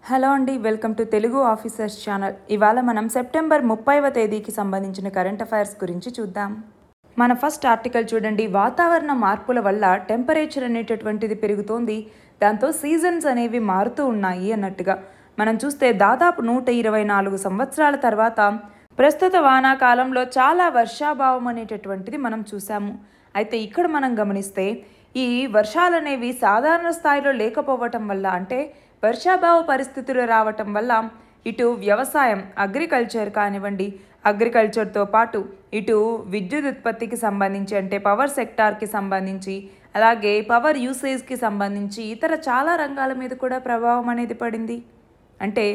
Hello అండి, welcome to Telugu officers channel. ఇవాళ మనం సెప్టెంబర్ 30వ తేదీకి సంబంధించిన కరెంట్ అఫైర్స్ గురించి చూద్దాం. మన ఫస్ట్ ఆర్టికల్ చూడండి. వాతావరణ మార్పుల వల్ల టెంపరేచర్ అనేటటువంటిది పెరుగుతోంది, దాంతో సీజన్స్ అనేవి మారుతూ ఉన్నాయి అన్నట్టుగా. మనం చూస్తే దాదాపు 124 సంవత్సరాల తర్వాత ప్రస్తుత వానాకాలంలో చాలా వర్షాభావం అనేటటువంటిది మనం చూసాము. అయితే ఇక్కడ మనం గమనిస్తే ఈ వర్షాలు అనేవి సాధారణ స్థాయిలో లేకపోవటం వల్ల, అంటే వర్షాభావ పరిస్థితులు రావటం వల్ల ఇటు వ్యవసాయం అగ్రికల్చర్ కానివ్వండి, అగ్రికల్చర్తో పాటు ఇటు విద్యుత్ ఉత్పత్తికి సంబంధించి అంటే పవర్ సెక్టార్కి సంబంధించి, అలాగే పవర్ యూసేజ్కి సంబంధించి ఇతర చాలా రంగాల మీద కూడా ప్రభావం అనేది పడింది. అంటే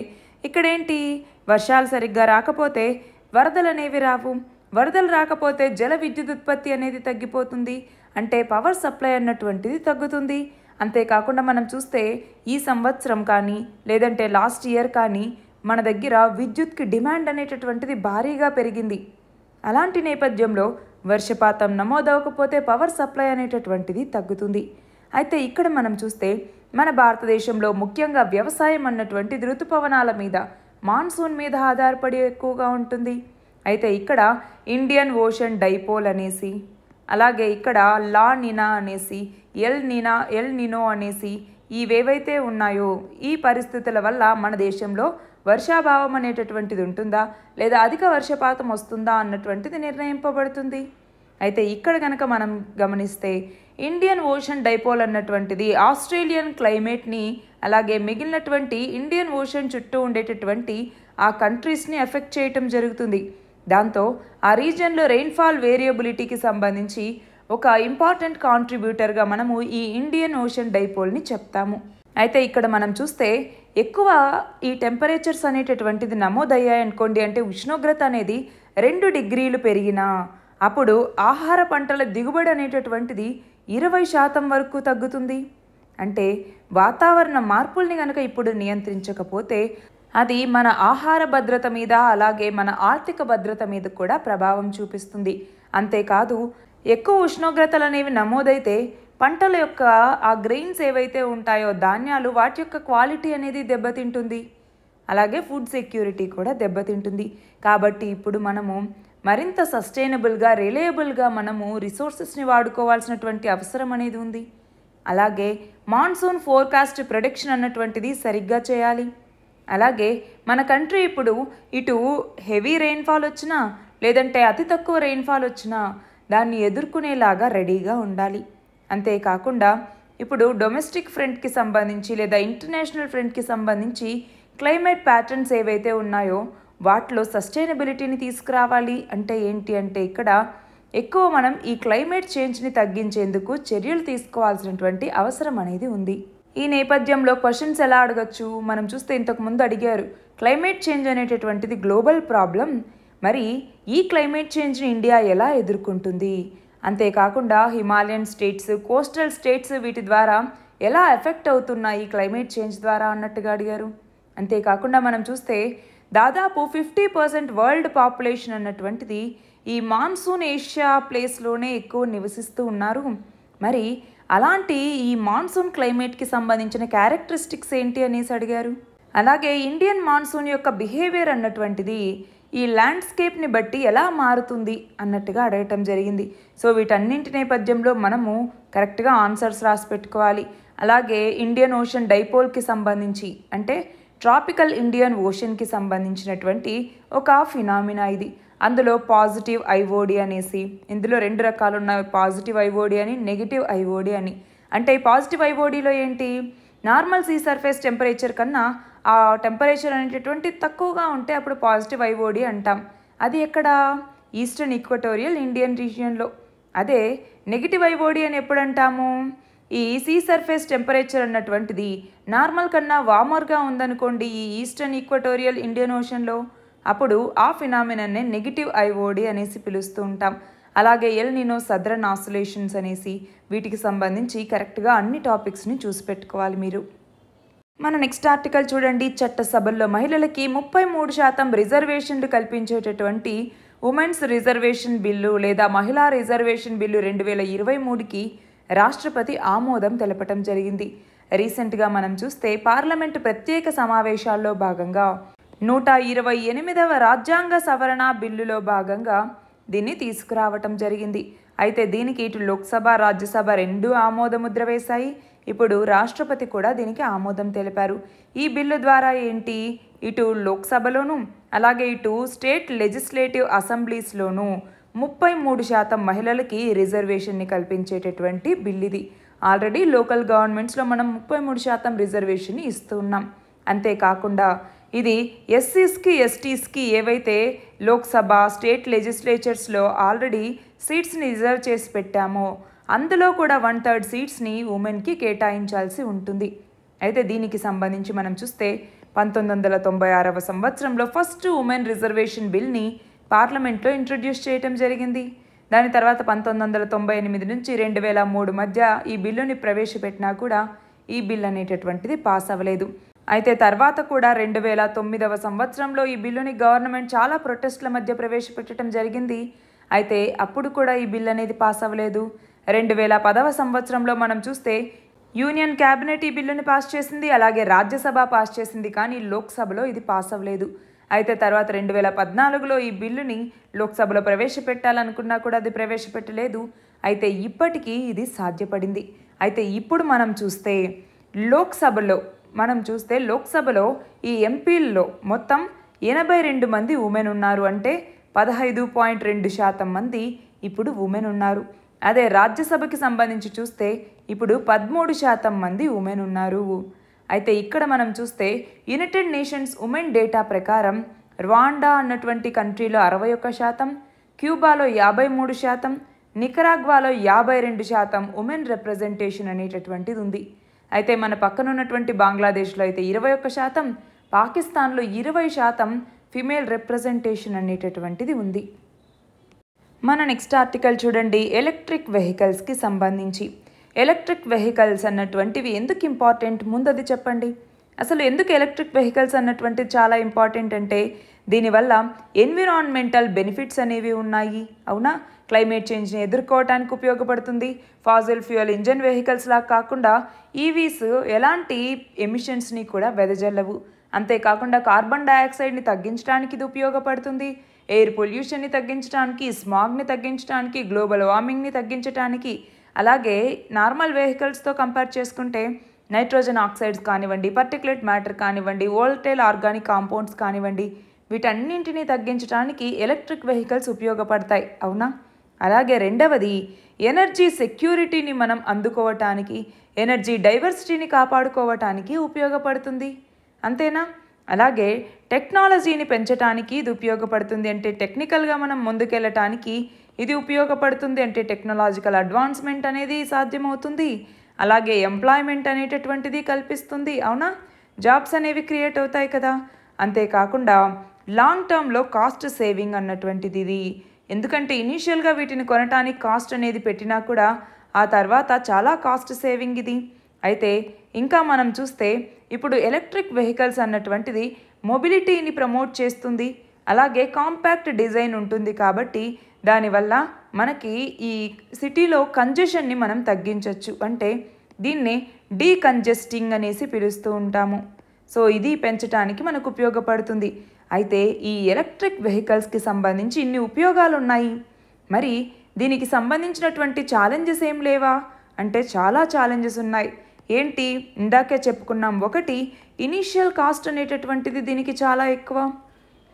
ఇక్కడేంటి, వర్షాలు సరిగ్గా రాకపోతే వరదలు అనేవి రావు, వరదలు రాకపోతే జల విద్యుత్ ఉత్పత్తి అనేది తగ్గిపోతుంది, అంటే పవర్ సప్లై అన్నటువంటిది తగ్గుతుంది. అంతేకాకుండా మనం చూస్తే ఈ సంవత్సరం కానీ లేదంటే లాస్ట్ ఇయర్ కానీ మన దగ్గర విద్యుత్కి డిమాండ్ అనేటటువంటిది భారీగా పెరిగింది. అలాంటి నేపథ్యంలో వర్షపాతం నమోదవకపోతే పవర్ సప్లై అనేటటువంటిది తగ్గుతుంది. అయితే ఇక్కడ మనం చూస్తే మన భారతదేశంలో ముఖ్యంగా వ్యవసాయం అన్నటువంటిది ఋతుపవనాల మీద, మాన్సూన్ మీద ఆధారపడి ఎక్కువగా ఉంటుంది. అయితే ఇక్కడ ఇండియన్ ఓషన్ డైపోల్ అనేసి, అలాగే ఇక్కడ లా నినా అనేసి, ఎల్ నినో అనేసి ఇవేవైతే ఉన్నాయో ఈ పరిస్థితుల వల్ల మన దేశంలో వర్షాభావం అనేటటువంటిది ఉంటుందా లేదా అధిక వర్షపాతం వస్తుందా అన్నటువంటిది నిర్ణయింపబడుతుంది. అయితే ఇక్కడ కనుక మనం గమనిస్తే ఇండియన్ ఓషన్ డైపోల్ అన్నటువంటిది ఆస్ట్రేలియన్ క్లైమేట్ని, అలాగే మిగిలినటువంటి ఇండియన్ ఓషన్ చుట్టూ ఉండేటటువంటి ఆ కంట్రీస్ని ఎఫెక్ట్ చేయటం జరుగుతుంది. దాంతో ఆ రీజియన్లో రెయిన్ఫాల్ వేరియబిలిటీకి సంబంధించి ఒక ఇంపార్టెంట్ కాంట్రిబ్యూటర్గా మనము ఈ ఇండియన్ ఓషన్ డైపోల్ని చెప్తాము. అయితే ఇక్కడ మనం చూస్తే ఎక్కువ ఈ టెంపరేచర్స్ అనేటటువంటిది నమోదయ్యాయి అనుకోండి, అంటే ఉష్ణోగ్రత అనేది 2 డిగ్రీలు పెరిగినా అప్పుడు ఆహార పంటల దిగుబడి అనేటటువంటిది 20% వరకు తగ్గుతుంది. అంటే వాతావరణ మార్పుల్ని కనుక ఇప్పుడు నియంత్రించకపోతే అది మన ఆహార భద్రత మీద, అలాగే మన ఆర్థిక భద్రత మీద కూడా ప్రభావం చూపిస్తుంది. అంతేకాదు ఎక్కువ ఉష్ణోగ్రతలు అనేవి నమోదైతే పంటల యొక్క ఆ గ్రెయిన్స్ ఏవైతే ఉంటాయో ధాన్యాలు, వాటి యొక్క క్వాలిటీ అనేది దెబ్బతింటుంది, అలాగే ఫుడ్ సెక్యూరిటీ కూడా దెబ్బతింటుంది. కాబట్టి ఇప్పుడు మనము మరింత సస్టైనబుల్గా, రిలయబుల్గా మనము రిసోర్సెస్ని వాడుకోవాల్సినటువంటి అవసరం అనేది ఉంది. అలాగే మాన్సూన్ ఫోర్కాస్ట్ ప్రెడిక్షన్ అన్నటువంటిది సరిగ్గా చేయాలి. అలాగే మన కంట్రీ ఇప్పుడు ఇటు హెవీ రెయిన్ఫాల్ వచ్చినా లేదంటే అతి తక్కువ రెయిన్ఫాల్ వచ్చినా దాన్ని ఎదుర్కొనేలాగా రెడీగా ఉండాలి. అంతేకాకుండా ఇప్పుడు డొమెస్టిక్ ఫ్రంట్కి సంబంధించి లేదా ఇంటర్నేషనల్ ఫ్రంట్కి సంబంధించి క్లైమేట్ ప్యాటర్న్స్ ఏవైతే ఉన్నాయో వాటిలో సస్టైనబిలిటీని తీసుకురావాలి. అంటే ఏంటి అంటే ఇక్కడ ఎక్కువ మనం ఈ క్లైమేట్ చేంజ్ని తగ్గించేందుకు చర్యలు తీసుకోవాల్సినటువంటి అవసరం అనేది ఉంది. ఈ నేపథ్యంలో క్వశ్చన్స్ ఎలా అడగచ్చు, మనం చూస్తే ఇంతకుముందు అడిగారు, క్లైమేట్ చేంజ్ అనేటటువంటిది గ్లోబల్ ప్రాబ్లం, మరి ఈ క్లైమేట్ చేంజ్ని ఇండియా ఎలా ఎదుర్కొంటుంది, అంతేకాకుండా హిమాలయన్ స్టేట్స్, కోస్టల్ స్టేట్స్ వీటి ద్వారా ఎలా ఎఫెక్ట్ అవుతున్నాయి క్లైమేట్ చేంజ్ ద్వారా అన్నట్టుగా అడిగారు. అంతేకాకుండా మనం చూస్తే దాదాపు 50% వరల్డ్ పాపులేషన్ అన్నటువంటిది ఈ మాన్సూన్ ఏషియా ప్లేస్లోనే ఎక్కువ నివసిస్తూ ఉన్నారు. మరి అలాంటి ఈ మాన్సూన్ క్లైమేట్కి సంబంధించిన క్యారెక్టరిస్టిక్స్ ఏంటి అనేసి అడిగారు. అలాగే ఇండియన్ మాన్సూన్ యొక్క బిహేవియర్ అన్నటువంటిది ఈ ల్యాండ్స్కేప్ని బట్టి ఎలా మారుతుంది అన్నట్టుగా అడగటం జరిగింది. సో వీటన్నింటి నేపథ్యంలో మనము కరెక్ట్గా ఆన్సర్స్ రాసి పెట్టుకోవాలి. అలాగే ఇండియన్ ఓషన్ డైపోల్కి సంబంధించి, అంటే ట్రాపికల్ ఇండియన్ ఓషన్కి సంబంధించినటువంటి ఒక ఫినామినా ఇది. అందులో పాజిటివ్ ఐఓడి అనేసి, ఇందులో 2 రకాలు ఉన్నాయి, పాజిటివ్ ఐఓడి అని, నెగిటివ్ ఐఓడి అని. అంటే ఈ పాజిటివ్ ఐఓడిలో ఏంటి, నార్మల్ సీ సర్ఫేస్ టెంపరేచర్ కన్నా ఆ టెంపరేచర్ అనేటటువంటి తక్కువగా ఉంటే అప్పుడు పాజిటివ్ ఐఓడి అంటాం. అది ఎక్కడ, ఈస్టర్న్ ఈక్వటోరియల్ ఇండియన్ రీజియన్లో. అదే నెగిటివ్ ఐఓడి అని ఎప్పుడు అంటాము, ఈ సీ సర్ఫేస్ టెంపరేచర్ అన్నటువంటిది నార్మల్ కన్నా వార్మర్గా ఉందనుకోండి ఈ ఈస్టర్న్ ఈక్వటోరియల్ ఇండియన్ ఓషన్లో, అప్పుడు ఆ ఫినామినాన్ని నెగిటివ్ ఐఓడి అనేసి పిలుస్తూ ఉంటాం. అలాగే ఎల్ నినో, సదరన్ ఆసిలేషన్స్ అనేసి, వీటికి సంబంధించి కరెక్ట్గా అన్ని టాపిక్స్ని చూసి పెట్టుకోవాలి మీరు. మన నెక్స్ట్ ఆర్టికల్ చూడండి. చట్టసభల్లో మహిళలకి 33% రిజర్వేషన్లు కల్పించేటటువంటి ఉమెన్స్ రిజర్వేషన్ బిల్లు లేదా మహిళా రిజర్వేషన్ బిల్లు 2023కి రాష్ట్రపతి ఆమోదం తెలపటం జరిగింది. రీసెంట్గా మనం చూస్తే పార్లమెంటు ప్రత్యేక సమావేశాల్లో భాగంగా 128వ రాజ్యాంగ సవరణ బిల్లులో భాగంగా దీన్ని తీసుకురావటం జరిగింది. అయితే దీనికి ఇటు లోక్సభ రాజ్యసభ రెండూ ఆమోదముద్ర వేశాయి. ఇప్పుడు రాష్ట్రపతి కూడా దీనికి ఆమోదం తెలిపారు. ఈ బిల్లు ద్వారా ఏంటి, ఇటు లోక్సభలోను అలాగే ఇటు స్టేట్ లెజిస్లేటివ్ అసెంబ్లీస్లోనూ 33% మహిళలకి రిజర్వేషన్ని కల్పించేటటువంటి బిల్ ఇది. ఆల్రెడీ లోకల్ గవర్నమెంట్స్లో మనం 33% రిజర్వేషన్ని ఇస్తున్నాం. అంతేకాకుండా ఇది ఎస్సీస్కి ఎస్టీస్కి ఏవైతే లోక్సభ స్టేట్ లెజిస్లేచర్స్లో ఆల్రెడీ సీట్స్ని రిజర్వ్ చేసి పెట్టామో అందులో కూడా 1/3 సీట్స్ని ఉమెన్కి కేటాయించాల్సి ఉంటుంది. అయితే దీనికి సంబంధించి మనం చూస్తే 1996వ సంవత్సరంలో ఫస్ట్ ఉమెన్ రిజర్వేషన్ బిల్ని పార్లమెంట్లో ఇంట్రడ్యూస్ చేయటం జరిగింది. దాని తర్వాత 1998 నుంచి 2003 మధ్య ఈ బిల్లుని ప్రవేశపెట్టినా కూడా ఈ బిల్ అనేటటువంటిది పాస్ అవ్వలేదు. అయితే తర్వాత కూడా 2009వ సంవత్సరంలో ఈ బిల్లుని గవర్నమెంట్ చాలా ప్రొటెస్ట్ల మధ్య ప్రవేశపెట్టడం జరిగింది. అయితే అప్పుడు కూడా ఈ బిల్ అనేది పాస్ అవ్వలేదు. 2010వ సంవత్సరంలో మనం చూస్తే యూనియన్ క్యాబినెట్ ఈ బిల్లుని పాస్ చేసింది, అలాగే రాజ్యసభ పాస్ చేసింది, కానీ లోక్సభలో ఇది పాస్ అవ్వలేదు. అయితే తర్వాత 2014లో ఈ బిల్లుని లోక్సభలో ప్రవేశపెట్టాలనుకున్నా కూడా అది ప్రవేశపెట్టలేదు. అయితే ఇప్పటికీ ఇది సాధ్యపడింది. అయితే ఇప్పుడు మనం చూస్తే లోక్సభలో ఈ ఎంపీల్లో మొత్తం 82 మంది ఉమెన్ ఉన్నారు. అంటే 15.2% మంది ఇప్పుడు ఉమెన్ ఉన్నారు. అదే రాజ్యసభకి సంబంధించి చూస్తే ఇప్పుడు 13% మంది ఉమెన్ ఉన్నారు. అయితే ఇక్కడ మనం చూస్తే యునైటెడ్ నేషన్స్ ఉమెన్ డేటా ప్రకారం ర్వాండా అన్నటువంటి కంట్రీలో 61%, క్యూబాలో 53%, నికరాగ్వాలో 52% ఉమెన్ రిప్రజెంటేషన్ అనేటటువంటిది ఉంది. అయితే మన పక్కనున్నటువంటి బంగ్లాదేశ్లో అయితే 21%, పాకిస్తాన్లో 20% ఫిమేల్ రిప్రజెంటేషన్ అనేటటువంటిది ఉంది. మన నెక్స్ట్ ఆర్టికల్ చూడండి, ఎలక్ట్రిక్ వెహికల్స్కి సంబంధించి. ఎలక్ట్రిక్ వెహికల్స్ అన్నటువంటివి ఎందుకు ఇంపార్టెంట్, ముందు అది చెప్పండి. అసలు ఎందుకు ఎలక్ట్రిక్ వెహికల్స్ అన్నటువంటిది చాలా ఇంపార్టెంట్ అంటే దీనివల్ల ఎన్విరాన్మెంటల్ బెనిఫిట్స్ అనేవి ఉన్నాయి. అవునా, క్లైమేట్ చేంజ్ని ఎదుర్కోవడానికి ఉపయోగపడుతుంది. ఫాజిల్ ఫ్యూయల్ ఇంజన్ వెహికల్స్ లాగా కాకుండా ఈవీస్ ఎలాంటి ఎమిషన్స్ని కూడా వెదజల్లవు. అంతేకాకుండా కార్బన్ డయాక్సైడ్ని తగ్గించడానికి ఇది ఉపయోగపడుతుంది. ఎయిర్ పొల్యూషన్ని తగ్గించడానికి, స్మాగ్ని తగ్గించడానికి, గ్లోబల్ వార్మింగ్ని తగ్గించడానికి, అలాగే నార్మల్ వెహికల్స్తో కంపేర్ చేసుకుంటే నైట్రోజన్ ఆక్సైడ్స్ కానివ్వండి, పర్టిక్యులేట్ మ్యాటర్ కానివ్వండి, వోల్టైల్ ఆర్గానిక్ కాంపౌండ్స్ కానివ్వండి, వీటన్నింటినీ తగ్గించడానికి ఎలక్ట్రిక్ వెహికల్స్ ఉపయోగపడతాయి. అవునా, అలాగే రెండవది ఎనర్జీ సెక్యూరిటీని మనం అందుకోవటానికి, ఎనర్జీ డైవర్సిటీని కాపాడుకోవటానికి ఉపయోగపడుతుంది. అంతేనా, అలాగే టెక్నాలజీని పెంచడానికి ఇది ఉపయోగపడుతుంది. అంటే టెక్నికల్గా మనం ముందుకెళ్ళటానికి ఇది ఉపయోగపడుతుంది. అంటే టెక్నాలజికల్ అడ్వాన్స్మెంట్ అనేది సాధ్యమవుతుంది. అలాగే ఎంప్లాయ్మెంట్ అనేటటువంటిది కల్పిస్తుంది. అవునా, జాబ్స్ అనేవి క్రియేట్ అవుతాయి కదా. అంతేకాకుండా లాంగ్ టర్మ్లో కాస్ట్ సేవింగ్ అన్నటువంటిది ఇది. ఎందుకంటే ఇనీషియల్గా వీటిని కొనటానికి కాస్ట్ అనేది పెట్టినా కూడా ఆ తర్వాత చాలా కాస్ట్ సేవింగ్ ఇది. అయితే ఇంకా మనం చూస్తే ఇప్పుడు ఎలక్ట్రిక్ వెహికల్స్ అన్నటువంటిది మొబిలిటీని ప్రమోట్ చేస్తుంది. అలాగే కాంపాక్ట్ డిజైన్ ఉంటుంది కాబట్టి దానివల్ల మనకి ఈ సిటీలో కంజెషన్ని మనం తగ్గించవచ్చు. అంటే దీన్ని డీకంజెస్టింగ్ అనేసి పిలుస్తూ ఉంటాము. సో ఇది పెంచడానికి మనకు ఉపయోగపడుతుంది. అయితే ఈ ఎలక్ట్రిక్ వెహికల్స్కి సంబంధించి ఇన్ని ఉపయోగాలు ఉన్నాయి. మరి దీనికి సంబంధించినటువంటి ఛాలెంజెస్ ఏం లేవా అంటే చాలా ఛాలెంజెస్ ఉన్నాయి. ఏంటి, ఇందాకే చెప్పుకున్నాం. ఒకటి, ఇనీషియల్ కాస్ట్ అనేటటువంటిది దీనికి చాలా ఎక్కువ.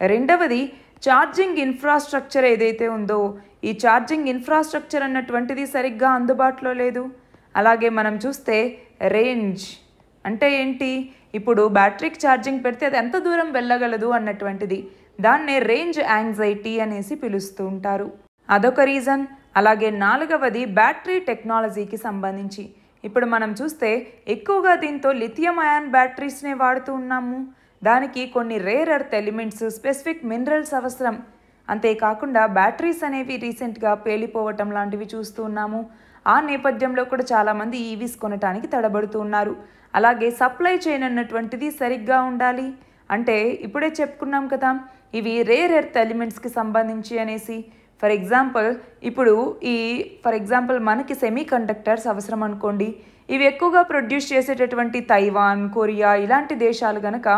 రెండవది, ఛార్జింగ్ ఇన్ఫ్రాస్ట్రక్చర్ ఏదైతే ఉందో ఈ ఛార్జింగ్ ఇన్ఫ్రాస్ట్రక్చర్ అన్నటువంటిది సరిగ్గా అందుబాటులో లేదు. అలాగే మనం చూస్తే రేంజ్ అంటే ఏంటి, ఇప్పుడు బ్యాటరీకి ఛార్జింగ్ పెడితే అది ఎంత దూరం వెళ్ళగలదు అన్నటువంటిది, దాన్నే రేంజ్ యాంగ్జైటీ అనేసి పిలుస్తూ ఉంటారు. అదొక రీజన్. అలాగే నాలుగవది బ్యాటరీ టెక్నాలజీకి సంబంధించి. ఇప్పుడు మనం చూస్తే ఎక్కువగా దీంతో లిథియం అయాన్ బ్యాటరీస్నే వాడుతూ ఉన్నాము. దానికి కొన్ని rare earth elements, specific minerals అవసరం. అంతేకాకుండా బ్యాటరీస్ అనేవి రీసెంట్గా పేలిపోవటం లాంటివి చూస్తూ ఉన్నాము. ఆ నేపథ్యంలో కూడా చాలామంది ఈవీస్ కొనటానికి తడబడుతూ ఉన్నారు. అలాగే సప్లై చైన్ అన్నటువంటిది సరిగ్గా ఉండాలి. అంటే ఇప్పుడే చెప్పుకున్నాం కదా, ఇవి రేర్ ఎర్త్ ఎలిమెంట్స్కి సంబంధించి అనేసి. ఫర్ ఎగ్జాంపుల్ మనకి సెమీ కండక్టర్స్ అవసరం అనుకోండి. ఇవి ఎక్కువగా ప్రొడ్యూస్ చేసేటటువంటి తైవాన్, కొరియా ఇలాంటి దేశాలు గనక,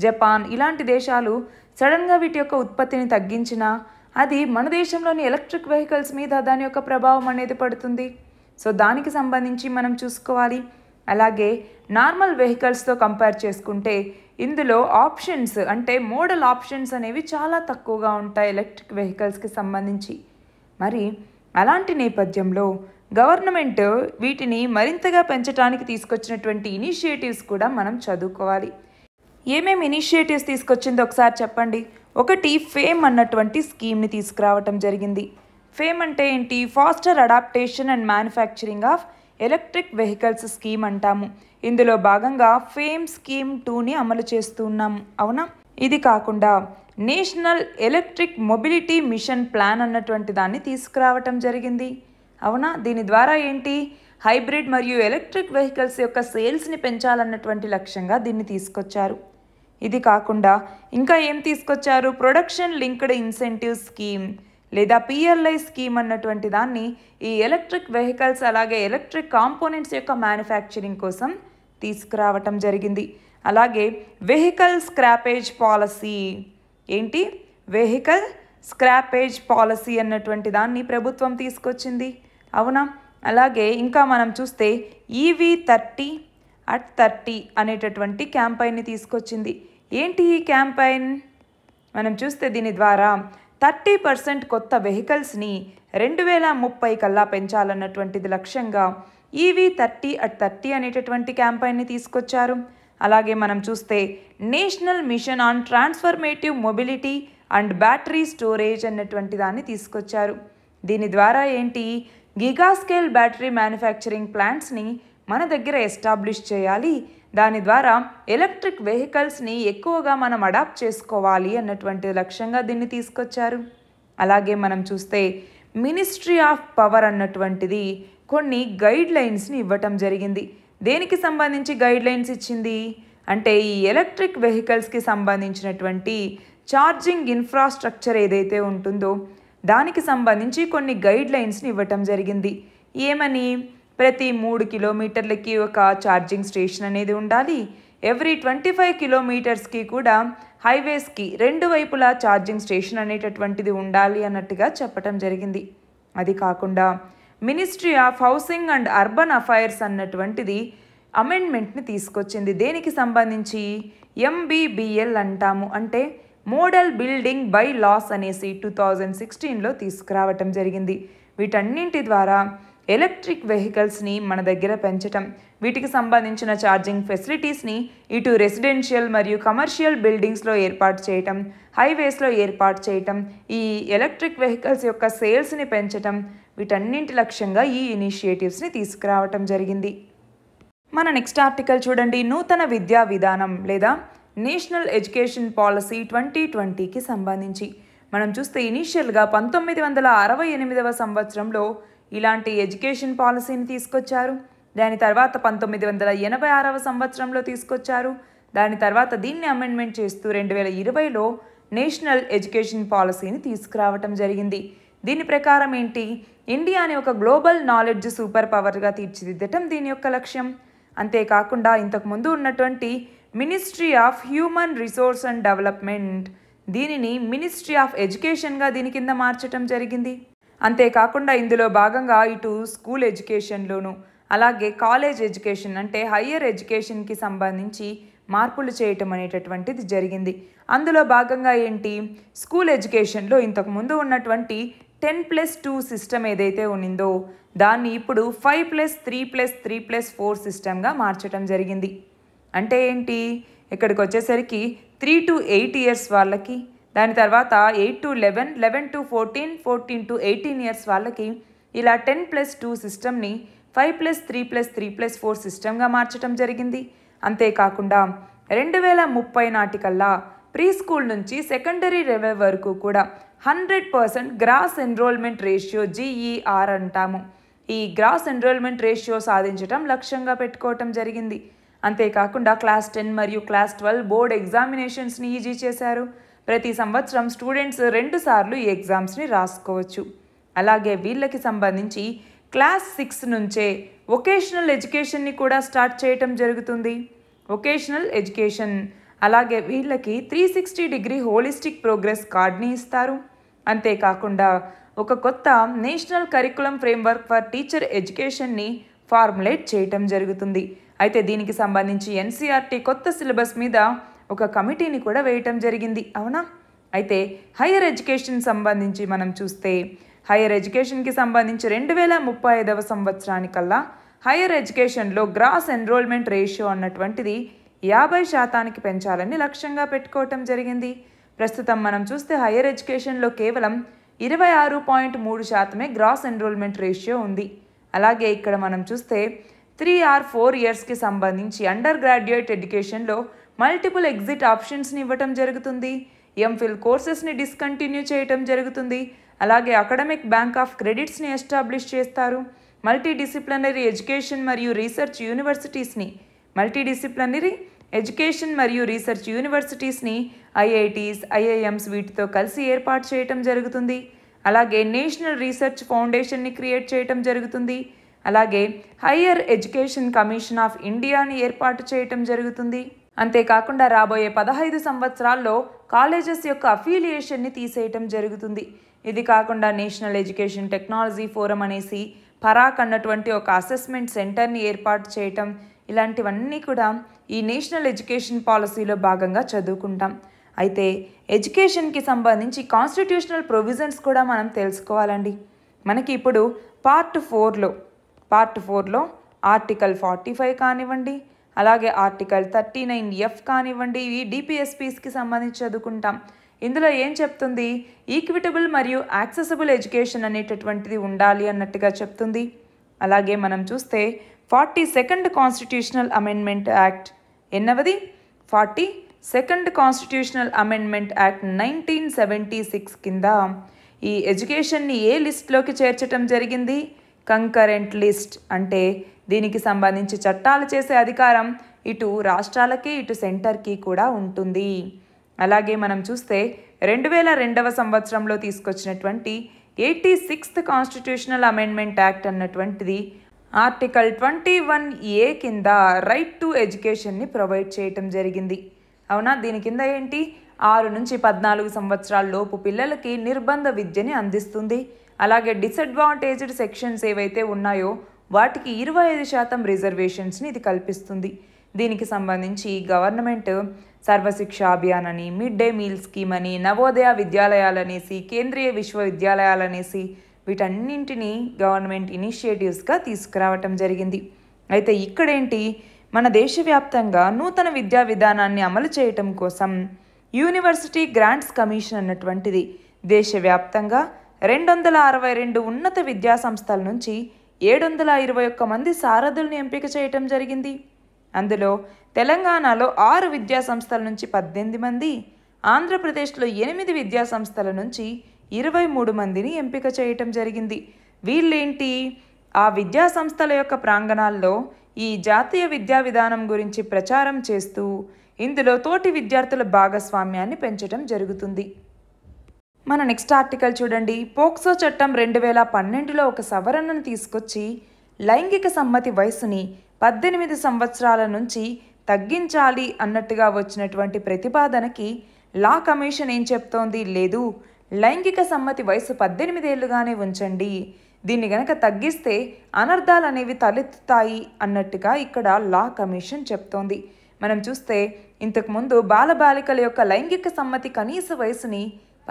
జపాన్ ఇలాంటి దేశాలు సడన్గా వీటి యొక్క ఉత్పత్తిని తగ్గించినా అది మన దేశంలోని ఎలక్ట్రిక్ వెహికల్స్ మీద దాని యొక్క ప్రభావం అనేది పడుతుంది. సో దానికి సంబంధించి మనం చూసుకోవాలి. అలాగే నార్మల్ వెహికల్స్తో కంపేర్ చేసుకుంటే ఇందులో ఆప్షన్స్ అంటే మోడల్ ఆప్షన్స్ అనేవి చాలా తక్కువగా ఉంటాయి ఎలక్ట్రిక్ వెహికల్స్కి సంబంధించి. మరి అలాంటి నేపథ్యంలో గవర్నమెంట్ వీటిని మరింతగా పెంచడానికి తీసుకొచ్చినటువంటి ఇనిషియేటివ్స్ కూడా మనం చదువుకోవాలి. ఏమేమి ఇనిషియేటివ్స్ తీసుకొచ్చిందో ఒకసారి చెప్పండి. ఒకటి ఫేమ్ అన్నటువంటి స్కీమ్ని తీసుకురావటం జరిగింది. ఫేమ్ అంటే ఏంటి? Faster adaptation and manufacturing of electric vehicles scheme అంటాము. ఇందులో భాగంగా ఫేమ్ స్కీమ్ 2ని అమలు చేస్తున్నాము, అవునా? ఇది కాకుండా national electric mobility mission plan అన్నటువంటి దాన్ని తీసుకురావటం జరిగింది, అవునా? దీని ద్వారా ఏంటి? హైబ్రిడ్ మరియు ఎలక్ట్రిక్ వెహికల్స్ యొక్క సేల్స్ని పెంచాలన్నటువంటి లక్ష్యంగా దీన్ని తీసుకొచ్చారు. ఇది కాకుండా ఇంకా ఏం తీసుకొచ్చారు? ప్రొడక్షన్ లింక్డ్ ఇన్సెంటివ్ స్కీమ్ లేదా పిఎల్ఐ స్కీమ్ అన్నటువంటి దాన్ని ఈ ఎలక్ట్రిక్ వెహికల్స్ అలాగే ఎలక్ట్రిక్ కాంపోనెంట్స్ యొక్క మ్యానుఫ్యాక్చరింగ్ కోసం తీసుకురావటం జరిగింది. అలాగే వెహికల్ స్క్రాపేజ్ పాలసీ, ఏంటి? వెహికల్ స్క్రాపేజ్ పాలసీ అన్నటువంటి దాన్ని ప్రభుత్వం తీసుకొచ్చింది, అవునా? అలాగే ఇంకా మనం చూస్తే EV30 at 30 అనేటటువంటి క్యాంపైన్ని తీసుకొచ్చింది. ఏంటి ఈ క్యాంపైన్? మనం చూస్తే దీని ద్వారా 30% కొత్త వెహికల్స్ని 2030 కల్లా పెంచాలన్నటువంటిది లక్ష్యంగా EV30 at 30 అనేటటువంటి క్యాంపైన్ని తీసుకొచ్చారు. అలాగే మనం చూస్తే national mission on transformative mobility and battery storage అన్నటువంటి దాన్ని తీసుకొచ్చారు. దీని ద్వారా ఏంటి? గిగా స్కేల్ బ్యాటరీ మ్యానుఫ్యాక్చరింగ్ ప్లాంట్స్ని మన దగ్గర ఎస్టాబ్లిష్ చేయాలి, దాని ద్వారా ఎలక్ట్రిక్ వెహికల్స్ని ఎక్కువగా మనం అడాప్ట్ చేసుకోవాలి అన్నటువంటి లక్ష్యంగా దీన్ని తీసుకొచ్చారు. అలాగే మనం చూస్తే మినిస్ట్రీ ఆఫ్ పవర్ అన్నటువంటిది కొన్ని గైడ్ లైన్స్ని ఇవ్వటం జరిగింది. దేనికి సంబంధించి గైడ్ లైన్స్ ఇచ్చింది అంటే ఈ ఎలక్ట్రిక్ వెహికల్స్కి సంబంధించినటువంటి ఛార్జింగ్ ఇన్ఫ్రాస్ట్రక్చర్ ఏదైతే ఉంటుందో దానికి సంబంధించి కొన్ని గైడ్ లైన్స్ని ఇవ్వటం జరిగింది. ఏమని? ప్రతి 3 కిలోమీటర్లకి ఒక ఛార్జింగ్ స్టేషన్ అనేది ఉండాలి. ఎవ్రీ 25 కిలోమీటర్స్కి కూడా హైవేస్కి 2 వైపులా ఛార్జింగ్ స్టేషన్ అనేటటువంటిది ఉండాలి అన్నట్టుగా చెప్పటం జరిగింది. అది కాకుండా ministry of housing and urban affairs అన్నటువంటిది అమెండ్మెంట్ని తీసుకొచ్చింది. దేనికి సంబంధించి? MBBL అంటాము, అంటే మోడల్ బిల్డింగ్ బై లాస్ అనేసి 2016లో తీసుకురావటం జరిగింది. వీటన్నింటి ద్వారా ఎలక్ట్రిక్ వెహికల్స్ని మన దగ్గర పెంచటం, వీటికి సంబంధించిన ఛార్జింగ్ ఫెసిలిటీస్ని ఇటు రెసిడెన్షియల్ మరియు కమర్షియల్ బిల్డింగ్స్లో ఏర్పాటు చేయటం, హైవేస్లో ఏర్పాటు చేయటం, ఈ ఎలక్ట్రిక్ వెహికల్స్ యొక్క సేల్స్ని పెంచటం, వీటన్నింటి లక్ష్యంగా ఈ ఇనిషియేటివ్స్ని తీసుకురావటం జరిగింది. మన నెక్స్ట్ ఆర్టికల్ చూడండి. నూతన విద్యా విధానం లేదా నేషనల్ ఎడ్యుకేషన్ పాలసీ 2020కి సంబంధించి మనం చూస్తే ఇనీషియల్గా 1968వ సంవత్సరంలో ఇలాంటి ఎడ్యుకేషన్ పాలసీని తీసుకొచ్చారు. దాని తర్వాత 1986వ సంవత్సరంలో తీసుకొచ్చారు. దాని తర్వాత దీన్ని అమెండ్మెంట్ చేస్తూ 2020లో నేషనల్ ఎడ్యుకేషన్ పాలసీని తీసుకురావటం జరిగింది. దీని ప్రకారం ఏంటి? ఇండియాని ఒక గ్లోబల్ నాలెడ్జ్ సూపర్ పవర్గా తీర్చిదిద్దటం దీని యొక్క లక్ష్యం. అంతేకాకుండా ఇంతకుముందు ఉన్నటువంటి ministry of human resource and development దీనిని మినిస్ట్రీ ఆఫ్ ఎడ్యుకేషన్గా దీని కింద మార్చటం జరిగింది. అంతేకాకుండా ఇందులో భాగంగా ఇటు స్కూల్ ఎడ్యుకేషన్లోను అలాగే కాలేజ్ ఎడ్యుకేషన్ అంటే హయ్యర్ ఎడ్యుకేషన్కి సంబంధించి మార్పులు చేయటం అనేటటువంటిది జరిగింది. అందులో భాగంగా ఏంటి? స్కూల్ ఎడ్యుకేషన్లో ఇంతకుముందు ఉన్నటువంటి 10+2 సిస్టమ్ ఏదైతే ఉన్నిందో దాన్ని ఇప్పుడు 5+3+3+4 సిస్టమ్గా మార్చడం జరిగింది. అంటే ఏంటి? ఇక్కడికి వచ్చేసరికి 3 to 8 ఇయర్స్ వాళ్ళకి, దాని తర్వాత 8 to 11, 11 to 14, 14 to 18 ఇయర్స్ వాళ్ళకి ఇలా 10+2 సిస్టమ్ని 5+3+3+4 సిస్టమ్గా మార్చడం జరిగింది. అంతేకాకుండా 2030 నాటికల్లా ప్రీ స్కూల్ నుంచి సెకండరీ లెవెల్ వరకు కూడా 100% గ్రాస్ ఎన్రోల్మెంట్ రేషియో GER అంటాము. ఈ గ్రాస్ ఎన్రోల్మెంట్ రేషియో సాధించడం లక్ష్యంగా పెట్టుకోవటం జరిగింది. అంతేకాకుండా క్లాస్ 10 మరియు క్లాస్ 12 బోర్డ్ ఎగ్జామినేషన్స్ని ఈజీ చేశారు. ప్రతి సంవత్సరం స్టూడెంట్స్ 2 సార్లు ఈ ఎగ్జామ్స్ని రాసుకోవచ్చు. అలాగే వీళ్ళకి సంబంధించి క్లాస్ 6 నుంచే వొకేషనల్ ఎడ్యుకేషన్ని కూడా స్టార్ట్ చేయటం జరుగుతుంది. వొకేషనల్ ఎడ్యుకేషన్ అలాగే వీళ్ళకి 360 డిగ్రీ హోలిస్టిక్ ప్రోగ్రెస్ కార్డ్ని ఇస్తారు. అంతేకాకుండా ఒక కొత్త national curriculum framework for teacher ఎడ్యుకేషన్ని ఫార్ములేట్ చేయటం జరుగుతుంది. అయితే దీనికి సంబంధించి ఎన్సీఆర్టీ కొత్త సిలబస్ మీద ఒక కమిటీని కూడా వేయటం జరిగింది, అవునా? అయితే హైయర్ ఎడ్యుకేషన్ సంబంధించి మనం చూస్తే హైయర్ ఎడ్యుకేషన్కి సంబంధించి 2035 సంవత్సరానికల్లా హైయర్ ఎడ్యుకేషన్లో గ్రాస్ ఎన్రోల్మెంట్ రేషియో అన్నటువంటిది 50% పెంచాలని లక్ష్యంగా పెట్టుకోవటం జరిగింది. ప్రస్తుతం మనం చూస్తే హైయర్ ఎడ్యుకేషన్లో కేవలం 26.3% గ్రాస్ ఎన్రోల్మెంట్ రేషియో ఉంది. అలాగే ఇక్కడ మనం చూస్తే 3 or 4 ఇయర్స్కి సంబంధించి అండర్ గ్రాడ్యుయేట్ ఎడ్యుకేషన్లో మల్టిపుల్ ఎగ్జిట్ ఆప్షన్స్ని ఇవ్వటం జరుగుతుంది. ఎంఫిల్ కోర్సెస్ని డిస్కంటిన్యూ చేయటం జరుగుతుంది. అలాగే అకాడమిక్ బ్యాంక్ ఆఫ్ క్రెడిట్స్ని ఎస్టాబ్లిష్ చేస్తారు. మల్టీడిసిప్లినరీ ఎడ్యుకేషన్ మరియు రీసెర్చ్ యూనివర్సిటీస్ని ఐఐటీస్, ఐఐఎమ్స్ వీటితో కలిసి ఏర్పాటు చేయటం జరుగుతుంది. అలాగే నేషనల్ రీసెర్చ్ ఫౌండేషన్ని క్రియేట్ చేయటం జరుగుతుంది. అలాగే హైయర్ ఎడ్యుకేషన్ కమిషన్ ఆఫ్ ఇండియాని ఏర్పాటు చేయటం జరుగుతుంది. అంతేకాకుండా రాబోయే 15 సంవత్సరాల్లో కాలేజెస్ యొక్క అఫిలియేషన్ని తీసేయటం జరుగుతుంది. ఇది కాకుండా నేషనల్ ఎడ్యుకేషన్ టెక్నాలజీ ఫోరం అనేసి పరాక్ అన్నటువంటి ఒక అసెస్మెంట్ సెంటర్ని ఏర్పాటు చేయటం, ఇలాంటివన్నీ కూడా ఈ నేషనల్ ఎడ్యుకేషన్ పాలసీలో భాగంగా చదువుకుంటాం. అయితే ఎడ్యుకేషన్కి సంబంధించి కాన్స్టిట్యూషనల్ ప్రొవిజన్స్ కూడా మనం తెలుసుకోవాలండి. మనకి ఇప్పుడు పార్ట్ 4లో ఆర్టికల్ 45 కానివ్వండి, అలాగే ఆర్టికల్ 39F కానివ్వండి, ఇవి డిపిఎస్పీస్కి సంబంధించి చదువుకుంటాం. ఇందులో ఏం చెప్తుంది? ఈక్విటబుల్ మరియు యాక్సెసిబుల్ ఎడ్యుకేషన్ అనేటటువంటిది ఉండాలి అన్నట్టుగా చెప్తుంది. అలాగే మనం చూస్తే 42nd కాన్స్టిట్యూషనల్ అమెండ్మెంట్ యాక్ట్, ఎన్నవది? 42nd కాన్స్టిట్యూషనల్ అమెండ్మెంట్ యాక్ట్ 1976 కింద ఈ ఎడ్యుకేషన్ని ఏ లిస్ట్లోకి చేర్చటం జరిగింది? Concurrent list. అంటే దీనికి సంబంధించి చట్టాలు చేసే అధికారం ఇటు రాష్ట్రాలకి ఇటు సెంటర్కి కూడా ఉంటుంది. అలాగే మనం చూస్తే 2002 సంవత్సరంలో తీసుకొచ్చినటువంటి 86th కాన్స్టిట్యూషనల్ అమెండ్మెంట్ యాక్ట్ అన్నటువంటిది ఆర్టికల్ 21A కింద రైట్ టు ఎడ్యుకేషన్ని ప్రొవైడ్ చేయటం జరిగింది, అవునా? దీని కింద ఏంటి? 6 నుంచి 14 సంవత్సరాల లోపు పిల్లలకి నిర్బంధ విద్యని అందిస్తుంది. అలాగే డిసడ్వాంటేజ్డ్ సెక్షన్స్ ఏవైతే ఉన్నాయో వాటికి 25% రిజర్వేషన్స్ని ఇది కల్పిస్తుంది. దీనికి సంబంధించి గవర్నమెంట్ సర్వశిక్ష అభియాన్ అని, మిడ్ డే మీల్ స్కీమ్ అని, నవోదయ విద్యాలయాలనేసి, కేంద్రీయ విశ్వవిద్యాలయాలనేసి వీటన్నింటినీ గవర్నమెంట్ ఇనిషియేటివ్స్గా తీసుకురావటం జరిగింది. అయితే ఇక్కడేంటి? మన దేశవ్యాప్తంగా నూతన విద్యా విధానాన్ని అమలు చేయటం కోసం యూనివర్సిటీ గ్రాంట్స్ కమిషన్ అన్నటువంటిది దేశవ్యాప్తంగా 262 ఉన్నత విద్యా సంస్థల నుంచి 721 మంది సారథుల్ని ఎంపిక చేయటం జరిగింది. అందులో తెలంగాణలో 6 విద్యా సంస్థల నుంచి 18 మంది, ఆంధ్రప్రదేశ్లో 8 విద్యా సంస్థల నుంచి 23 మందిని ఎంపిక చేయటం జరిగింది. వీళ్ళేంటి? ఆ విద్యా సంస్థల యొక్క ప్రాంగణాల్లో ఈ జాతీయ విద్యా విధానం గురించి ప్రచారం చేస్తూ ఇందులో తోటి విద్యార్థుల భాగస్వామ్యాన్ని పెంచడం జరుగుతుంది. మన నెక్స్ట్ ఆర్టికల్ చూడండి. పోక్సో చట్టం 2012లో ఒక సవరణను తీసుకొచ్చి లైంగిక సమ్మతి వయసుని 18 సంవత్సరాల నుంచి తగ్గించాలి అన్నట్టుగా వచ్చినటువంటి ప్రతిపాదనకి లా కమిషన్ ఏం చెప్తోంది? లేదు, లైంగిక సమ్మతి వయసు 18 ఏళ్లుగానే ఉంచండి, దీన్ని గనక తగ్గిస్తే అనర్థాలు అనేవి తలెత్తుతాయి అన్నట్టుగా ఇక్కడ లా కమిషన్ చెప్తోంది. మనం చూస్తే ఇంతకుముందు బాలబాలికల యొక్క లైంగిక సమ్మతి కనీస వయసుని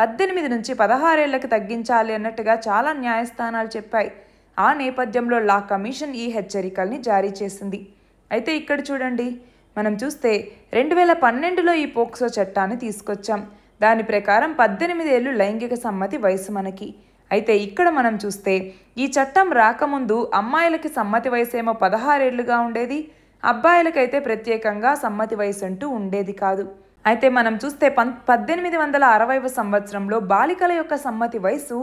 18 నుంచి 16 ఏళ్లకు తగ్గించాలి అన్నట్టుగా చాలా న్యాయస్థానాలు చెప్పాయి. ఆ నేపథ్యంలో లా కమిషన్ ఈ హెచ్చరికల్ని జారీ చేసింది. అయితే ఇక్కడ చూడండి, మనం చూస్తే 2012లో ఈ పోక్సో చట్టాన్ని తీసుకొచ్చాం. దాని ప్రకారం 18 ఏళ్ళు లైంగిక సమ్మతి వయసు మనకి. అయితే ఇక్కడ మనం చూస్తే ఈ చట్టం రాకముందు అమ్మాయిలకి సమ్మతి వయసు ఏమో 16 ఏళ్లుగా ఉండేది, అబ్బాయిలకైతే ప్రత్యేకంగా సమ్మతి వయసు అంటూ ఉండేది కాదు. అయితే మనం చూస్తే 1860వ సంవత్సరంలో బాలికల యొక్క సమ్మతి వయసు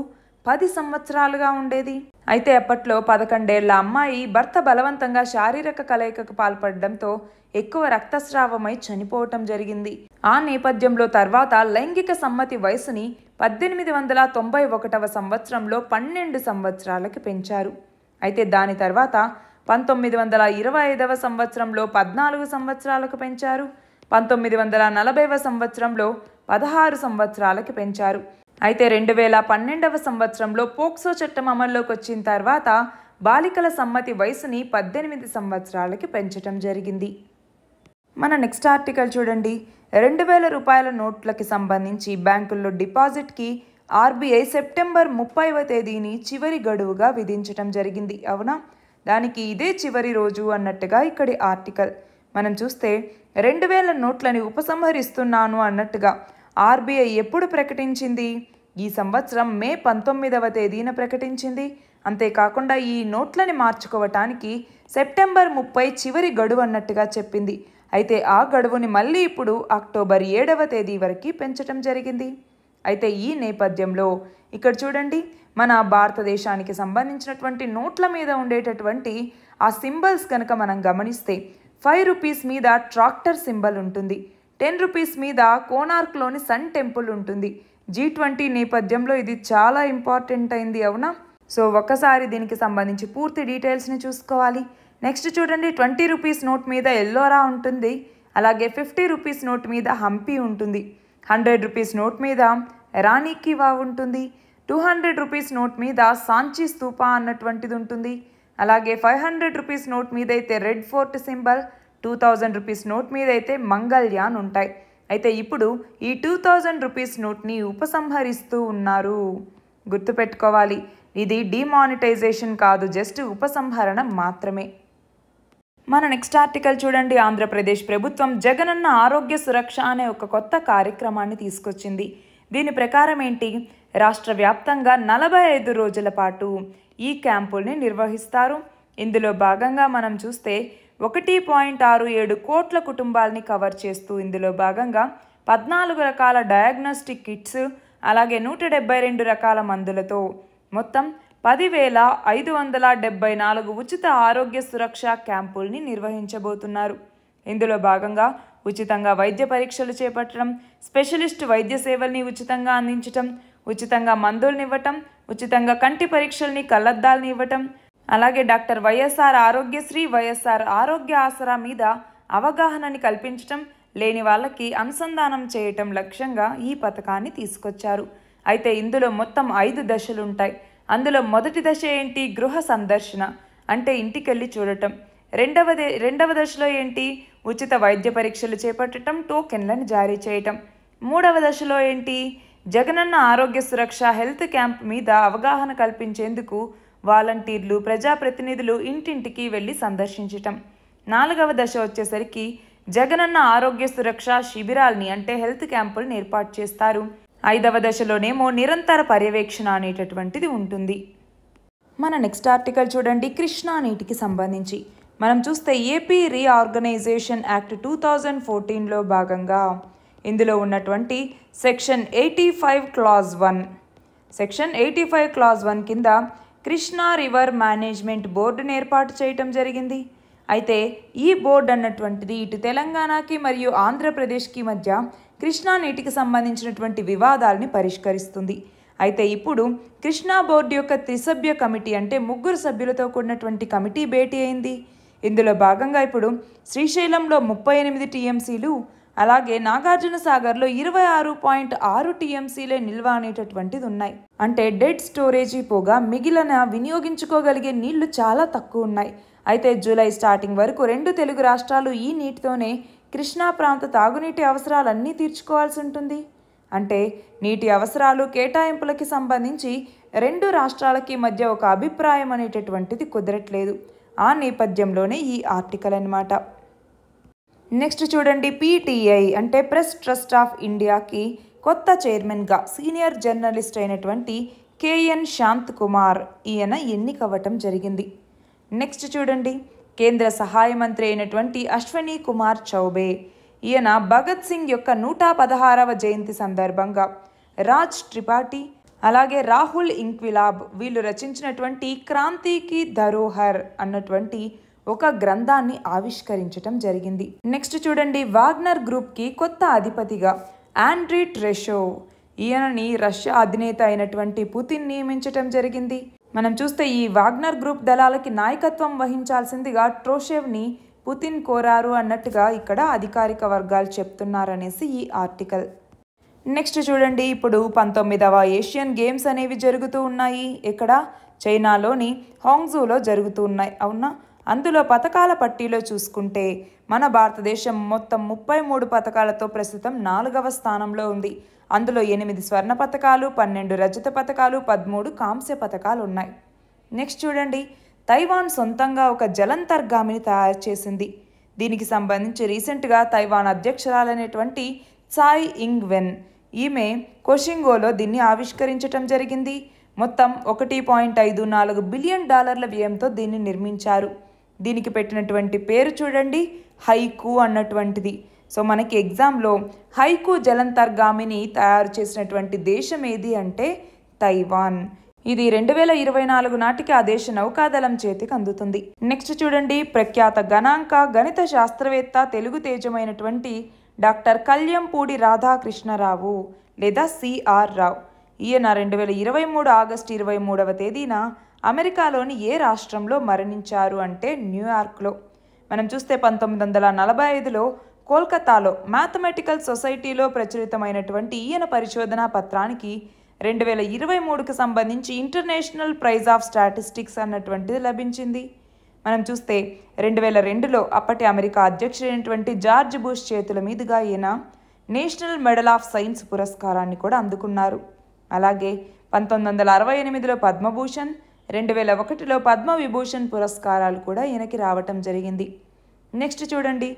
10 సంవత్సరాలుగా ఉండేది. అయితే అప్పట్లో 11 ఏళ్ల అమ్మాయి భర్త బలవంతంగా శారీరక కలయికకు పాల్పడడంతో ఎక్కువ రక్తస్రావమై చనిపోవటం జరిగింది. ఆ నేపథ్యంలో తర్వాత లైంగిక సమ్మతి వయసుని 1891వ సంవత్సరంలో 12 సంవత్సరాలకి పెంచారు. అయితే దాని తర్వాత 1925వ సంవత్సరంలో 14 సంవత్సరాలకు పెంచారు. 1940వ సంవత్సరంలో 16 సంవత్సరాలకు పెంచారు. అయితే 2012వ సంవత్సరంలో పోక్సో చట్టం అమల్లోకి వచ్చిన తర్వాత బాలికల సమ్మతి వయసుని 18 సంవత్సరాలకి పెంచడం జరిగింది. మన నెక్స్ట్ ఆర్టికల్ చూడండి. 2000 రూపాయల నోట్లకి సంబంధించి బ్యాంకుల్లో డిపాజిట్కి ఆర్బీఐ సెప్టెంబర్ 30వ తేదీని చివరి గడువుగా విధించడం జరిగింది. అవునా, దానికి ఇదే చివరి రోజు అన్నట్టుగా ఇక్కడి ఆర్టికల్. మనం చూస్తే 2000 నోట్లని ఉపసంహరిస్తున్నాను అన్నట్టుగా ఆర్బీఐ ఎప్పుడు ప్రకటించింది? ఈ సంవత్సరం మే 19వ తేదీన ప్రకటించింది. అంతేకాకుండా ఈ నోట్లని మార్చుకోవటానికి సెప్టెంబర్ 30 చివరి గడువు అన్నట్టుగా చెప్పింది. అయితే ఆ గడువుని మళ్ళీ ఇప్పుడు అక్టోబర్ 7వ తేదీ వరకు పెంచడం జరిగింది. అయితే ఈ నేపథ్యంలో ఇక్కడ చూడండి, మన భారతదేశానికి సంబంధించినటువంటి నోట్ల మీద ఉండేటటువంటి ఆ సింబల్స్ కనుక మనం గమనిస్తే 5 రూపీస్ మీద ట్రాక్టర్ సింబల్ ఉంటుంది. 10 రూపీస్ మీద కోనార్క్లోని సన్ టెంపుల్ ఉంటుంది. G20 నేపథ్యంలో ఇది చాలా ఇంపార్టెంట్ అయింది. అవునా, సో ఒక్కసారి దీనికి సంబంధించి పూర్తి డీటెయిల్స్ని చూసుకోవాలి. నెక్స్ట్ చూడండి, 20 రూపీస్ నోట్ మీద ఎల్లోరా ఉంటుంది. అలాగే 50 రూపీస్ నోట్ మీద హంపి ఉంటుంది. 100 రూపీస్ నోట్ మీద రాణి కి వావ్ ఉంటుంది. 200 రూపీస్ నోట్ మీద సాంచి స్తూప అన్నటువంటిది ఉంటుంది. అలాగే 500 రూపీస్ నోట్ మీద అయితే red fort symbol, 2000 rupees note మీద అయితే మంగళ్యాన్ ఉంటాయి. అయితే ఇప్పుడు ఈ 2000 రూపీస్ నోట్ని ఉపసంహరిస్తూ ఉన్నారు. గుర్తుపెట్టుకోవాలి, ఇది డిమానిటైజేషన్ కాదు, జస్ట్ ఉపసంహరణ మాత్రమే. మన నెక్స్ట్ ఆర్టికల్ చూడండి. ఆంధ్రప్రదేశ్ ప్రభుత్వం జగనన్న ఆరోగ్య సురక్ష అనే ఒక కొత్త కార్యక్రమాన్ని తీసుకొచ్చింది. దీని ప్రకారం ఏంటి, రాష్ట్ర వ్యాప్తంగా 45 రోజుల పాటు ఈ క్యాంపుల్ని నిర్వహిస్తారు. ఇందులో భాగంగా మనం చూస్తే 1.67 కోట్ల కుటుంబాలని కవర్ చేస్తూ ఇందులో భాగంగా 14 రకాల డయాగ్నోస్టిక్ కిట్స్, అలాగే 172 రకాల మందులతో మొత్తం 10,574 ఉచిత ఆరోగ్య సురక్ష క్యాంపుల్ని నిర్వహించబోతున్నారు. ఇందులో భాగంగా ఉచితంగా వైద్య పరీక్షలు చేపట్టడం, స్పెషలిస్ట్ వైద్య సేవల్ని ఉచితంగా అందించటం, ఉచితంగా మందుల్ని ఇవ్వటం, ఉచితంగా కంటి పరీక్షల్ని, కళ్లద్దాలని ఇవ్వటం, అలాగే డాక్టర్ వైఎస్ఆర్ ఆరోగ్యశ్రీ, వైఎస్ఆర్ ఆరోగ్య ఆసరా మీద అవగాహనని కల్పించటం, లేని వాళ్ళకి అనుసంధానం చేయటం లక్ష్యంగా ఈ పథకాన్ని తీసుకొచ్చారు. అయితే ఇందులో మొత్తం 5 దశలు ఉంటాయి. అందులో మొదటి దశ ఏంటి, గృహ సందర్శన, అంటే ఇంటికెళ్ళి చూడటం. రెండవ దశలో ఏంటి, ఉచిత వైద్య పరీక్షలు చేపట్టడం, టోకెన్లను జారీ చేయటం. మూడవ దశలో ఏంటి, జగనన్న ఆరోగ్య సురక్ష హెల్త్ క్యాంప్ మీద అవగాహన కల్పించేందుకు వాలంటీర్లు, ప్రజాప్రతినిధులు ఇంటింటికి వెళ్ళి సందర్శించటం. 4వ దశ వచ్చేసరికి జగనన్న ఆరోగ్య సురక్ష శిబిరాల్ని, అంటే హెల్త్ క్యాంపుల్ని ఏర్పాటు చేస్తారు. 5వ దశలోనేమో నిరంతర పర్యవేక్షణ అనేటటువంటిది ఉంటుంది. మన నెక్స్ట్ ఆర్టికల్ చూడండి. కృష్ణా నీటికి సంబంధించి మనం చూస్తే ఏపీ రీఆర్గనైజేషన్ యాక్ట్ 2014లో భాగంగా ఇందులో ఉన్నటువంటి సెక్షన్ 85 క్లాజ్ 1 సెక్షన్ 85 క్లాజ్ 1 కింద కృష్ణా రివర్ మేనేజ్మెంట్ బోర్డును ఏర్పాటు చేయటం జరిగింది. అయితే ఈ బోర్డు అన్నటువంటిది ఇటు తెలంగాణకి మరియు ఆంధ్రప్రదేశ్కి మధ్య కృష్ణా నీటికి సంబంధించినటువంటి వివాదాలని పరిష్కరిస్తుంది. అయితే ఇప్పుడు కృష్ణా బోర్డు యొక్క త్రిసభ్య కమిటీ, అంటే 3 సభ్యులతో కూడినటువంటి కమిటీ భేటీ అయింది. ఇందులో భాగంగా ఇప్పుడు శ్రీశైలంలో 38 టీఎంసీలు, అలాగే నాగార్జున సాగర్లో 26.6 టీఎంసీలే నిల్వ అనేటటువంటిది ఉన్నాయి. అంటే డెడ్ స్టోరేజీ పోగా మిగిలిన వినియోగించుకోగలిగే నీళ్లు చాలా తక్కువ ఉన్నాయి. అయితే జూలై స్టార్టింగ్ వరకు 2 తెలుగు రాష్ట్రాలు ఈ నీటితోనే కృష్ణా ప్రాంత తాగునీటి అవసరాలన్నీ తీర్చుకోవాల్సి ఉంటుంది. అంటే నీటి అవసరాలు కేటాయింపులకి సంబంధించి 2 రాష్ట్రాలకి మధ్య ఒక అభిప్రాయం అనేటటువంటిది కుదరట్లేదు. ఆ నేపథ్యంలోనే ఈ ఆర్టికల్ అన్నమాట. నెక్స్ట్ చూడండి. పీటీఐ అంటే ప్రెస్ ట్రస్ట్ ఆఫ్ ఇండియాకి కొత్త చైర్మన్గా సీనియర్ జర్నలిస్ట్ అయినటువంటి కేఎన్ శాంత్ కుమార్ ఈయన ఎన్నికవ్వటం జరిగింది. నెక్స్ట్ చూడండి. కేంద్ర సహాయ మంత్రి అయినటువంటి అశ్వనీ కుమార్ చౌబే ఈయన భగత్ సింగ్ యొక్క 116వ జయంతి సందర్భంగా రాజ్ త్రిపాఠి, అలాగే రాహుల్ ఇంక్విలాబ్ వీళ్ళు రచించినటువంటి క్రాంతికి ధరోహర్ అన్నటువంటి ఒక గ్రంథాన్ని ఆవిష్కరించటం జరిగింది. నెక్స్ట్ చూడండి. వాగ్నర్ గ్రూప్కి కొత్త అధిపతిగా ఆండ్రీ ట్రెషోవ్ ఈయనని రష్యా అధినేత అయినటువంటి పుతిన్ నియమించటం జరిగింది. మనం చూస్తే ఈ వాగ్నర్ గ్రూప్ దళాలకి నాయకత్వం వహించాల్సిందిగా ట్రోషేవ్ని పుతిన్ కోరారు అన్నట్టుగా ఇక్కడ అధికారిక వర్గాలు చెప్తున్నారనేసి ఈ ఆర్టికల్. నెక్స్ట్ చూడండి, ఇప్పుడు 19వ ఏషియన్ గేమ్స్ అనేవి జరుగుతూ ఉన్నాయి. ఇక్కడ చైనాలోని హాంగ్జూలో జరుగుతూ ఉన్నాయి, అవునా? అందులో పథకాల పట్టీలో చూసుకుంటే మన భారతదేశం మొత్తం 33 పథకాలతో ప్రస్తుతం 4వ స్థానంలో ఉంది. అందులో 8 స్వర్ణ పథకాలు, 12 రజత పథకాలు, 13 కాంస్య పథకాలు ఉన్నాయి. నెక్స్ట్ చూడండి, తైవాన్ సొంతంగా ఒక జలంతర్గామిని తయారు చేసింది. దీనికి సంబంధించి రీసెంట్గా తైవాన్ అధ్యక్షురాలైనటువంటి చాయ్ ఇంగ్ వెన్ ఈమె కోషింగోలో దీన్ని ఆవిష్కరించటం జరిగింది. మొత్తం $1.54 బిలియన్ వ్యయంతో దీన్ని నిర్మించారు. దీనికి పెట్టినటువంటి పేరు చూడండి, హైకు అన్నటువంటిది. సో మనకి ఎగ్జామ్లో హైకు జలంతర్గామిని తయారు చేసినటువంటి దేశం ఏది అంటే తైవాన్. ఇది 2024 నాటికి ఆ దేశ నౌకాదళం చేతికి అందుతుంది. నెక్స్ట్ చూడండి, ప్రఖ్యాత గణాంక గణిత శాస్త్రవేత్త తెలుగు తేజమైనటువంటి డాక్టర్ కళ్యంపూడి రాధాకృష్ణరావు లేదా సిఆర్ రావు. ఈయన 2023 ఆగస్టు 23వ తేదీన అమెరికాలోని ఏ రాష్ట్రంలో మరణించారు అంటే న్యూయార్క్లో. మనం చూస్తే 1945లో కోల్కతాలో మ్యాథమెటికల్ సొసైటీలో ప్రచురితమైనటువంటి ఈయన పరిశోధనా పత్రానికి 2023కి సంబంధించి ఇంటర్నేషనల్ ప్రైజ్ ఆఫ్ స్టాటిస్టిక్స్ అన్నటువంటిది లభించింది. మనం చూస్తే 2002లో అప్పటి అమెరికా అధ్యక్షుడైనటువంటి జార్జ్ బుష్ చేతుల మీదుగా ఈయన నేషనల్ మెడల్ ఆఫ్ సైన్స్ పురస్కారాన్ని కూడా అందుకున్నారు. అలాగే 1968లో పద్మభూషణ్, 2001లో పద్మవిభూషణ్ పురస్కారాలు కూడా ఈయనకి రావటం జరిగింది. నెక్స్ట్ చూడండి,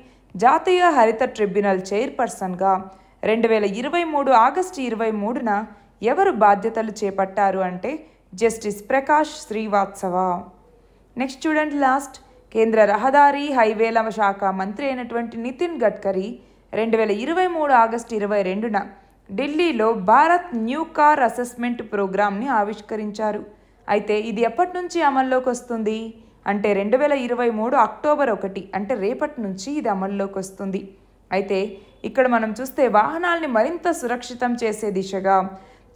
జాతీయ హరిత ట్రిబ్యునల్ చైర్పర్సన్గా 2023 ఆగస్టు 23న ఎవరు బాధ్యతలు చేపట్టారు అంటే జస్టిస్ ప్రకాష్ శ్రీవాత్సవ. నెక్స్ట్ చూడండి, లాస్ట్ కేంద్ర రహదారి హైవేల శాఖ మంత్రి అయినటువంటి నితిన్ గడ్కరీ 2023 ఆగస్టు 22న ఢిల్లీలో భారత్ న్యూ కార్ అసెస్మెంట్ ప్రోగ్రామ్ని ఆవిష్కరించారు. అయితే ఇది ఎప్పటి నుంచి అమల్లోకి వస్తుంది అంటే 2023 అక్టోబర్ 1 అంటే రేపటి నుంచి ఇది అమల్లోకి వస్తుంది. అయితే ఇక్కడ మనం చూస్తే వాహనాల్ని మరింత సురక్షితం చేసే దిశగా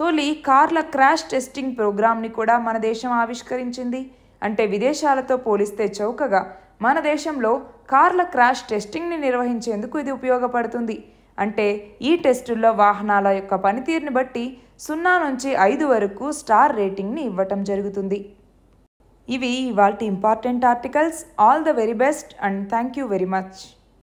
తొలి కార్ల క్రాష్ టెస్టింగ్ ప్రోగ్రామ్ని కూడా మన దేశం ఆవిష్కరించింది. అంటే విదేశాలతో పోలిస్తే చౌకగా మన దేశంలో కార్ల క్రాష్ టెస్టింగ్ని నిర్వహించేందుకు ఇది ఉపయోగపడుతుంది. అంటే ఈ టెస్టుల్లో వాహనాల యొక్క పనితీరుని బట్టి 0 నుంచి 5 వరకు స్టార్ రేటింగ్ని ఇవ్వటం జరుగుతుంది. ఇవి ఇవాల్టి important articles. All the very best and thank you very much.